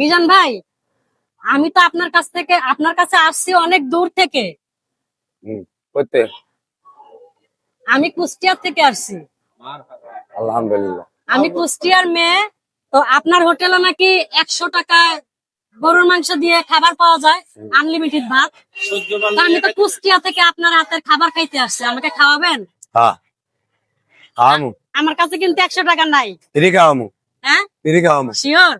মিজান ভাই, আমি তো আপনার কাছে আসছি অনেক দূর থেকে। করতে আমি কুষ্টিয়া থেকে আসছি। আলহামদুলিল্লাহ। আমি কুষ্টিয়ার মেয়ে। তো আপনার হোটেলে নাকি 100 টাকায় গরুর মাংস দিয়ে খাবার পাওয়া যায়, আনলিমিটেড ভাত। তো আমি তো কুষ্টিয়া থেকে আপনার হাতের খাবার খাইতে আসছি, আমাকে খাওয়াবেন? হ্যাঁ খাওয়ামু। আমার কাছে কিন্তু 100 টাকা নাই। ফ্রি খাওয়ামু। হ্যাঁ, ফ্রি খাওয়ামু। শিওর?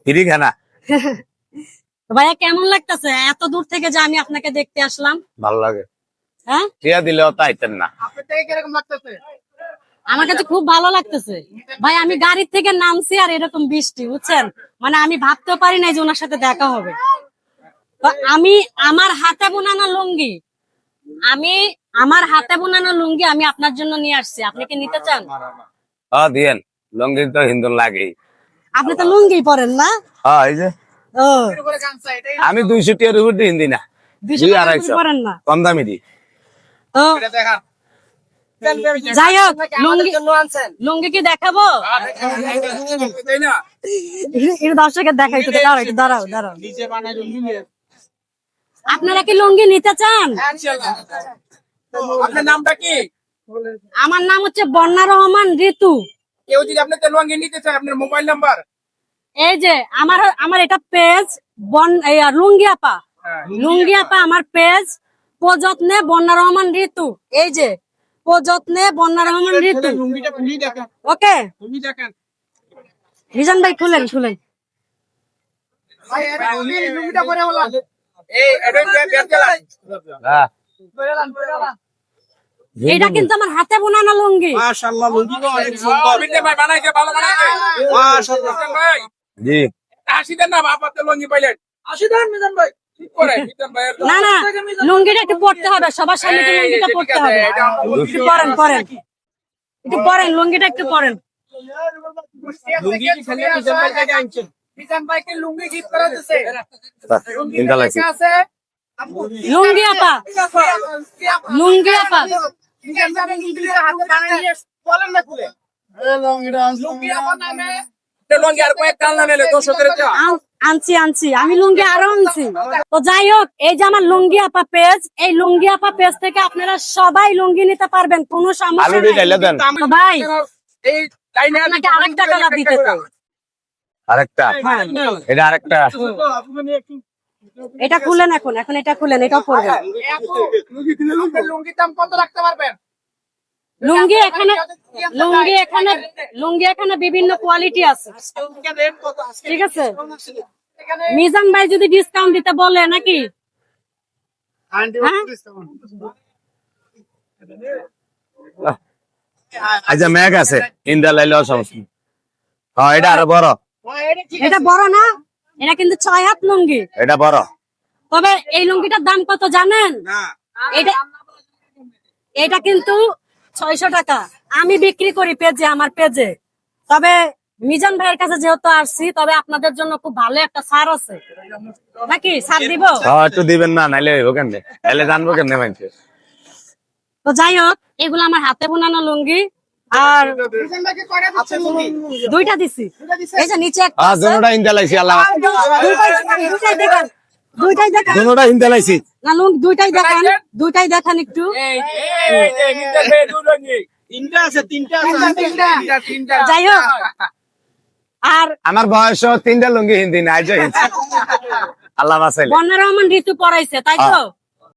ফ্রি খানা। ভাইয়া কেমন লাগতেছে এত দূর থেকে যে আমি আপনাকে দেখতে আসলাম? ভালো লাগে। হ্যাঁ, টিয়া দিলেও তাইতেন না। আমার কাছে খুব ভালো লাগতেছে ভাই। আমি গাড়ির থেকে নামছি আর এরকম বৃষ্টি, বুঝছেন, মানে আমি ভাবতেও পারি নাই যে ওনার সাথে দেখা হবে। তো আমি আমার হাতে বোনানো লুঙ্গি আমি আপনার জন্য নিয়ে আসছি। আপনি কি নিতে চান? হ্যাঁ দিয়েন। লঙ্গি তো হিন্দু লাগেই। আপনি তো লুঙ্গি পরেন না? হ্যাঁ এই যে ও, আমি 200 টিয়ার উপর দিয়ে হিন্দি না, 200 টাকা আপনি পরেন না? কম দামি দি। তো যাই হোক, লুঙ্গি কি দেখাবো? এটা দর্শকের দেখাইতে দাঁড়াও। আপনারা কি লুঙ্গি নিতে চান? আপনার নামটা কি? আমার নাম হচ্ছে বন্যা রহমান ঋতু। কেউ যদি আপনাকে লুঙ্গি নিতে চায়, আপনার মোবাইল নাম্বার? এই যে আমার এটা পেজ লুঙ্গি আপা আমার পেজ প্রযত্নে বন্যা রহমান ঋতু। এই যে প্রযত্নে বন্যা রহমান ঋতু। লুঙ্গিটা খুলি দেখেন, ওকে লুঙ্গি দেখেন। রিজান ভাই খুলেন। ভাই লুঙ্গিটা পরে বলা। এই এটা বের গেলাম। হ্যাঁ এটা কিন্তু আমার হাতে বোনানো লুঙ্গি। মাশাআল্লাহ, লুঙ্গি তো অনেক সুন্দর। মিটে ভাই বানাইছে, ভালো বানাইছে। মাশাআল্লাহ ভাই। জি আসি দেন না বাপাতে লুঙ্গি পাইলেন। আসি দেন মিজান ভাই। ঠিক করে মিজান ভাই। না, লুঙ্গিটা একটু পরতে হবে, সবার সামনে তো লুঙ্গিটা পরতে হবে। একটু পরেন লুঙ্গিটা একটু পরেন। লুঙ্গি কি খালি মিজান ভাই থেকে আনছেন? মিজান ভাইকে লুঙ্গি গিফট করে দিয়েছে। চিন্তা লাগছে। আছে লুঙ্গি আপা মিজান ভাই লুঙ্গি হাতে বানাইয়ে বলেন না খুলে। লুঙ্গি আমার নামে লুঙ্গি আর কয়েক কাল না নিলে 200 করে দাও। আনছি আমি লুঙ্গি আরো আনছি। তো যাই হোক, এই যে আমার লুঙ্গি আপা পেজ, এই লুঙ্গি আপা পেজ থেকে আপনারা সবাই লুঙ্গি নিতে পারবেন, কোনো সমস্যা আলু দিয়ে ঢেলে দেন। তো ভাই এই লাইনে আপনাকে আরেকটা কালার দিতে চাই। আরেকটা, এটা আরেকটা। এটা খুলেন, এখন এটা খুলেন, এটাও পরবেন। লুঙ্গির দাম কত রাখতে পারবেন? লুঙ্গি এখানে বিভিন্ন কোয়ালিটি আছে, ঠিক আছে? মিজান ভাই যদি ডিসকাউন্ট দিতে বলে নাকি? আচ্ছা ম্যাগ আছে, ইন্দা লাইলেও সমস্যা নেই। হ্যাঁ এটা আরো বড়। এটা বড় না, এটা কিন্তু 6 হাত লুঙ্গি। এটা বড়। তবে এই লুঙ্গিটার দাম কত জানেন? এটা কিন্তু 600 টাকা। আমি বিক্রি করি পেজে, আমার পেজে। তবে মিজান ভাইয়ের কাছে যেহেতু আসছি, তবে আপনাদের জন্য খুব ভালো একটা ছাড় আছে, নাকি ছাড় দিব? হ্যাঁ একটু দিবেন না, নাইলে ওখানে তাহলে জানবো কেমনে মানছে। তো যাই হোক, এগুলো আমার হাতে বোনানো লুঙ্গি। আর দুইটা দিছি, এই যে নিচে একটা আছে। দুটোটা ইন্দা লাইছি। আল্লাহ দুইটাই দেখান, দুটোটা ইন্দা লাইছি না লুঙ্গি দুইটাই দেখান একটু। যাই হোক, আর আমার বয়স 3টা লুঙ্গি হিন্দি নাই। আল্লাহ বাঁচাইলে। বন্যা রহমান ঋতু পড়াইছে, তাই তো?